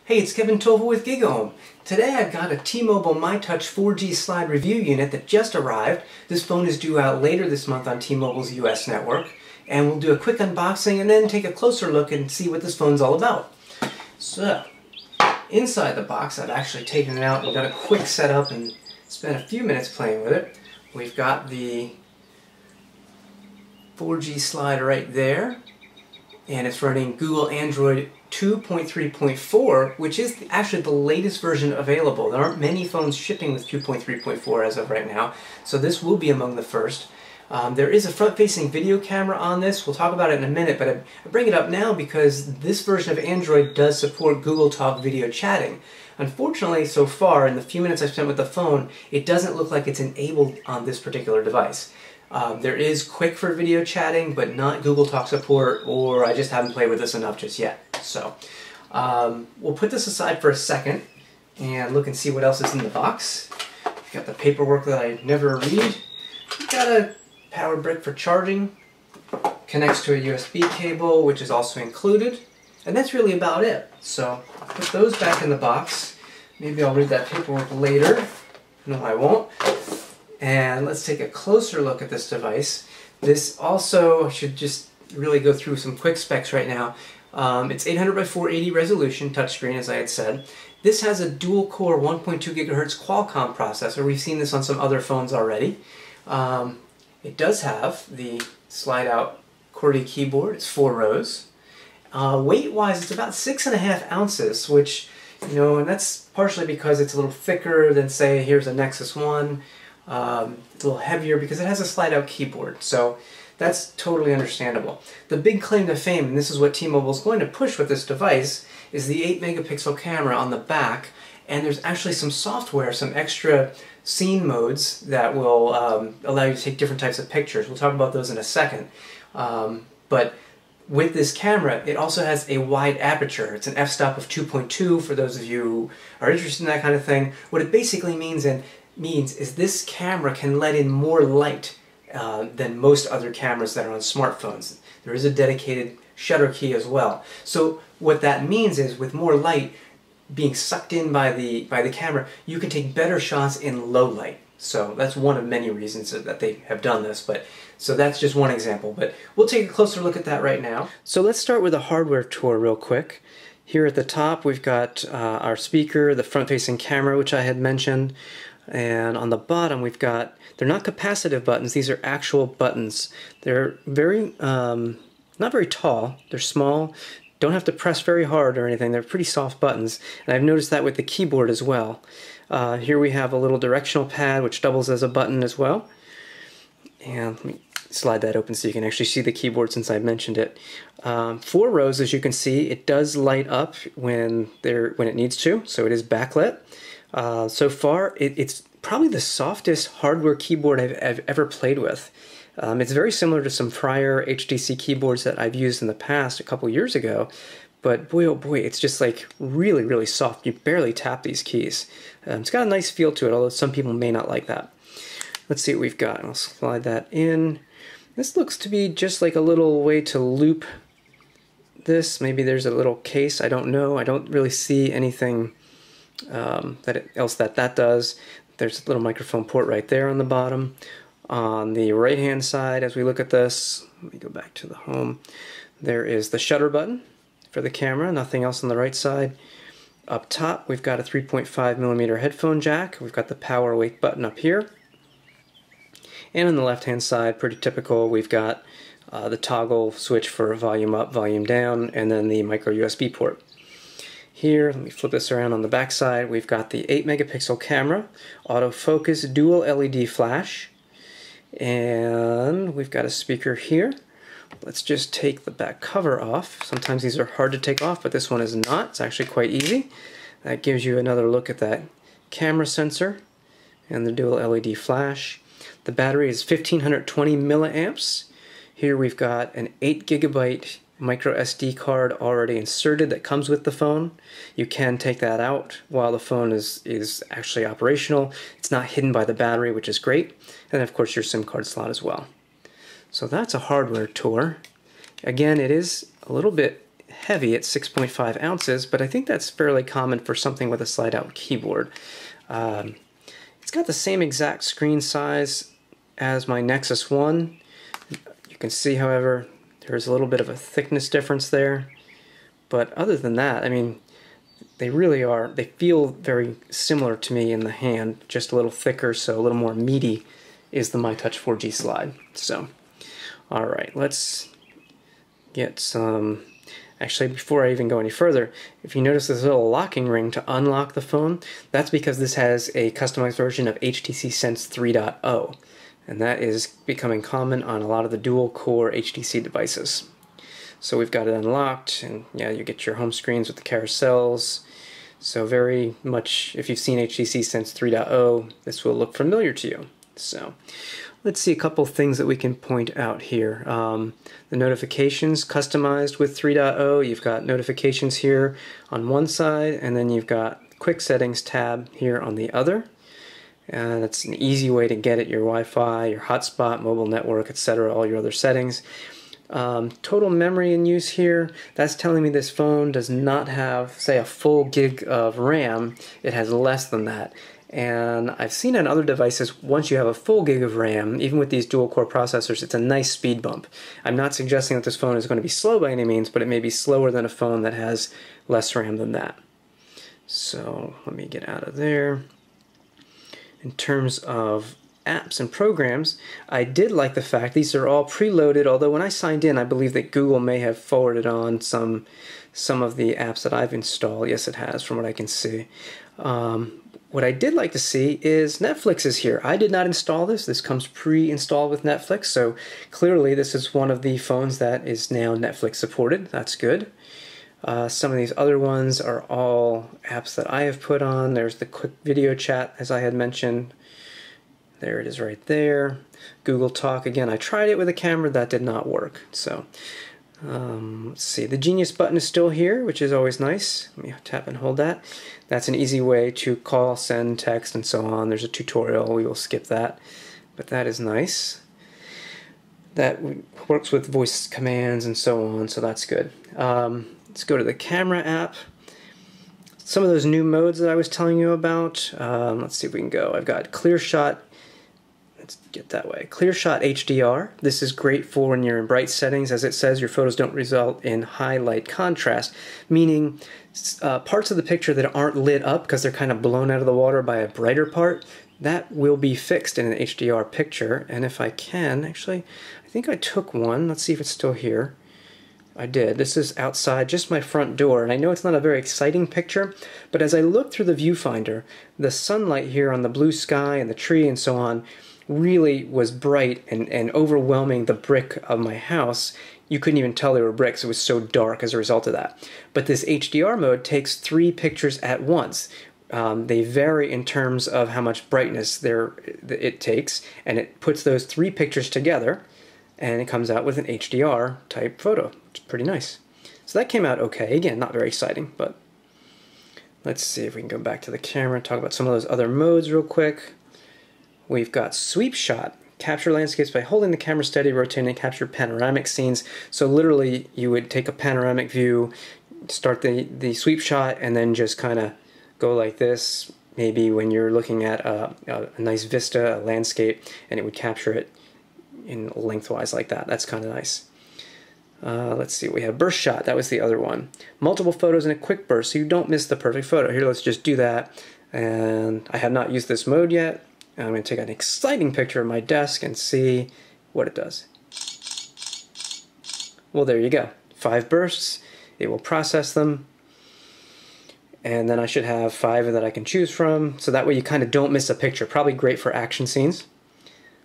Hey, it's Kevin Tova with GigaHome. Today I've got a T-Mobile myTouch 4G slide review unit that just arrived. This phone is due out later this month on T-Mobile's US network. And we'll do a quick unboxing and then take a closer look and see what this phone's all about. So, inside the box, I've actually taken it out and done a quick setup and spent a few minutes playing with it. We've got the 4G slide right there. And it's running Google Android 2.3.4, which is actually the latest version available. There aren't many phones shipping with 2.3.4 as of right now, so this will be among the first. There is a front-facing video camera on this. We'll talk about it in a minute, but I bring it up now because this version of Android does support Google Talk video chatting. Unfortunately, so far, in the few minutes I've spent with the phone, it doesn't look like it's enabled on this particular device. There is Quick for video chatting, but not Google Talk support, or I just haven't played with this enough just yet. So, we'll put this aside for a second and look and see what else is in the box. We've got the paperwork that I never read. We've got a power brick for charging, connects to a USB cable, which is also included, and that's really about it. So, I'll put those back in the box. Maybe I'll read that paperwork later. No, I won't. And let's take a closer look at this device. This also, I should just really go through some quick specs right now. It's 800 by 480 resolution touchscreen, as I had said. This has a dual-core 1.2 gigahertz Qualcomm processor. We've seen this on some other phones already. It does have the slide-out QWERTY keyboard. It's 4 rows. Weight-wise, it's about 6.5 ounces, which, you know, and that's partially because it's a little thicker than, say, here's a Nexus 1. It's a little heavier because it has a slide-out keyboard, so that's totally understandable. The big claim to fame, and this is what T-Mobile is going to push with this device, is the 8 megapixel camera on the back, and there's actually some software, some extra scene modes that will allow you to take different types of pictures. We'll talk about those in a second. But with this camera, it also has a wide aperture. It's an f-stop of 2.2 for those of you who are interested in that kind of thing. What it basically means is this camera can let in more light than most other cameras that are on smartphones. There is a dedicated shutter key as well. So what that means is with more light being sucked in by the camera, you can take better shots in low light. So that's one of many reasons that they have done this, but so that's just one example. But we'll take a closer look at that right now. So let's start with a hardware tour real quick. Here at the top we've got our speaker, the front-facing camera, which I had mentioned. And on the bottom we've got, they're not capacitive buttons, these are actual buttons. They're very, not very tall, they're small, don't have to press very hard or anything, they're pretty soft buttons. And I've noticed that with the keyboard as well. Here we have a little directional pad which doubles as a button as well. And let me slide that open so you can actually see the keyboard since I mentioned it. 4 rows, as you can see, it does light up when it needs to, so it is backlit. So far, it's probably the softest hardware keyboard I've ever played with. It's very similar to some prior HTC keyboards that I've used in the past a couple years ago, but boy oh boy, it's just like really, really soft. You barely tap these keys. It's got a nice feel to it, although some people may not like that. Let's see what we've got. I'll slide that in. This looks to be just like a little way to loop this. Maybe there's a little case, I don't know. I don't really see anything else that does. There's a little microphone port right there on the bottom. On the right hand side, as we look at this, let me go back to the home, there is the shutter button for the camera, nothing else on the right side. Up top we've got a 3.5mm headphone jack, we've got the power awake button up here, and on the left hand side, pretty typical, we've got the toggle switch for volume up, volume down, and then the micro USB port. Here, let me flip this around on the back side, we've got the 8 megapixel camera, autofocus, dual LED flash, and we've got a speaker here. Let's just take the back cover off. Sometimes these are hard to take off, but this one is not. It's actually quite easy. That gives you another look at that camera sensor and the dual LED flash. The battery is 1520 milliamps. Here we've got an 8 gigabyte micro SD card already inserted that comes with the phone. You can take that out while the phone is actually operational. It's not hidden by the battery, which is great. And of course your SIM card slot as well. So that's a hardware tour. Again, it is a little bit heavy at 6.5 ounces, but I think that's fairly common for something with a slide-out keyboard. It's got the same exact screen size as my Nexus 1. You can see, however, there's a little bit of a thickness difference there. But other than that, I mean, they really are, they feel very similar to me in the hand, just a little thicker, so a little more meaty is the myTouch 4G slide. So, alright, let's get some... Actually, before I even go any further, if you notice this little locking ring to unlock the phone, that's because this has a customized version of HTC Sense 3.0, and that is becoming common on a lot of the dual-core HTC devices. So we've got it unlocked, and yeah, you get your home screens with the carousels. So very much, if you've seen HTC Sense 3.0, this will look familiar to you. So let's see a couple things that we can point out here. The notifications customized with 3.0. You've got notifications here on one side, and then you've got quick settings tab here on the other. And it's an easy way to get at your Wi-Fi, your hotspot, mobile network, etc., all your other settings. Total memory in use here, that's telling me this phone does not have, say, a full gig of RAM. It has less than that. And I've seen on other devices, once you have a full gig of RAM, even with these dual-core processors, it's a nice speed bump. I'm not suggesting that this phone is going to be slow by any means, but it may be slower than a phone that has less RAM than that. So let me get out of there. In terms of apps and programs, I did like the fact these are all preloaded, although when I signed in, I believe that Google may have forwarded on some of the apps that I've installed. Yes, it has, from what I can see. What I did like to see is Netflix is here. I did not install this. This comes pre-installed with Netflix, so clearly this is one of the phones that is now Netflix supported. That's good. Some of these other ones are all apps that I have put on. There's the quick video chat, as I had mentioned. There it is right there. Google Talk, again, I tried it with a camera. That did not work. So let's see. The Genius button is still here, which is always nice. Let me tap and hold that. That's an easy way to call, send, text, and so on. There's a tutorial. We will skip that. But that is nice. That works with voice commands and so on, so that's good. Let's go to the camera app. Some of those new modes that I was telling you about. Let's see if we can go. I've got Clear Shot. Let's get that way. Clear Shot HDR. This is great for when you're in bright settings. As it says, your photos don't result in high light contrast, meaning parts of the picture that aren't lit up because they're kind of blown out of the water by a brighter part, that will be fixed in an HDR picture. And if I can, actually, I think I took one. Let's see if it's still here. I did. This is outside just my front door, and I know it's not a very exciting picture, but as I look through the viewfinder, the sunlight here on the blue sky and the tree and so on really was bright and overwhelming the brick of my house. You couldn't even tell they were bricks. It was so dark as a result of that. But this HDR mode takes 3 pictures at once. They vary in terms of how much brightness it takes, and it puts those 3 pictures together, and it comes out with an HDR type photo. It's pretty nice. So that came out okay. Again, not very exciting, but let's see if we can go back to the camera and talk about some of those other modes real quick. We've got Sweep Shot. Capture landscapes by holding the camera steady, rotating, and capture panoramic scenes. So literally, you would take a panoramic view, start the sweep shot, and then just kind of go like this, maybe when you're looking at a nice vista, a landscape, and it would capture it in lengthwise like that. That's kind of nice. Let's see, we have burst shot. That was the other one. Multiple photos in a quick burst, so you don't miss the perfect photo. Here, let's just do that. And I have not used this mode yet. I'm going to take an exciting picture of my desk and see what it does. Well, there you go. 5 bursts. It will process them. And then I should have 5 that I can choose from. So that way you kind of don't miss a picture. Probably great for action scenes.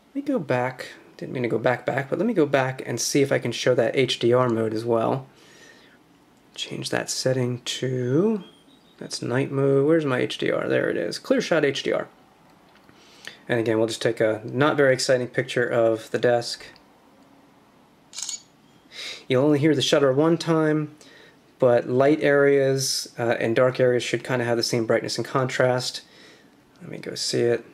Let me go back. Didn't mean to go back, but let me go back and see if I can show that HDR mode as well. Change that setting to, that's night mode. Where's my HDR? There it is. Clear Shot HDR. And again, we'll just take a not very exciting picture of the desk. You'll only hear the shutter one time, but light areas and dark areas should kind of have the same brightness and contrast. Let me go see it.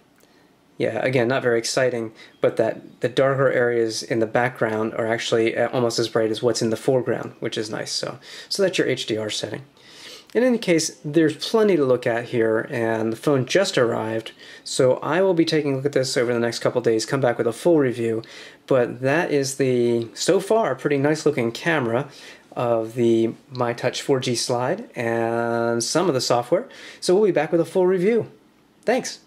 Yeah, again, not very exciting, but that the darker areas in the background are actually almost as bright as what's in the foreground, which is nice. So that's your HDR setting. In any case, there's plenty to look at here, and the phone just arrived, so I will be taking a look at this over the next couple days, come back with a full review, but that is the, so far, pretty nice looking camera of the myTouch 4G Slide and some of the software, so we'll be back with a full review. Thanks!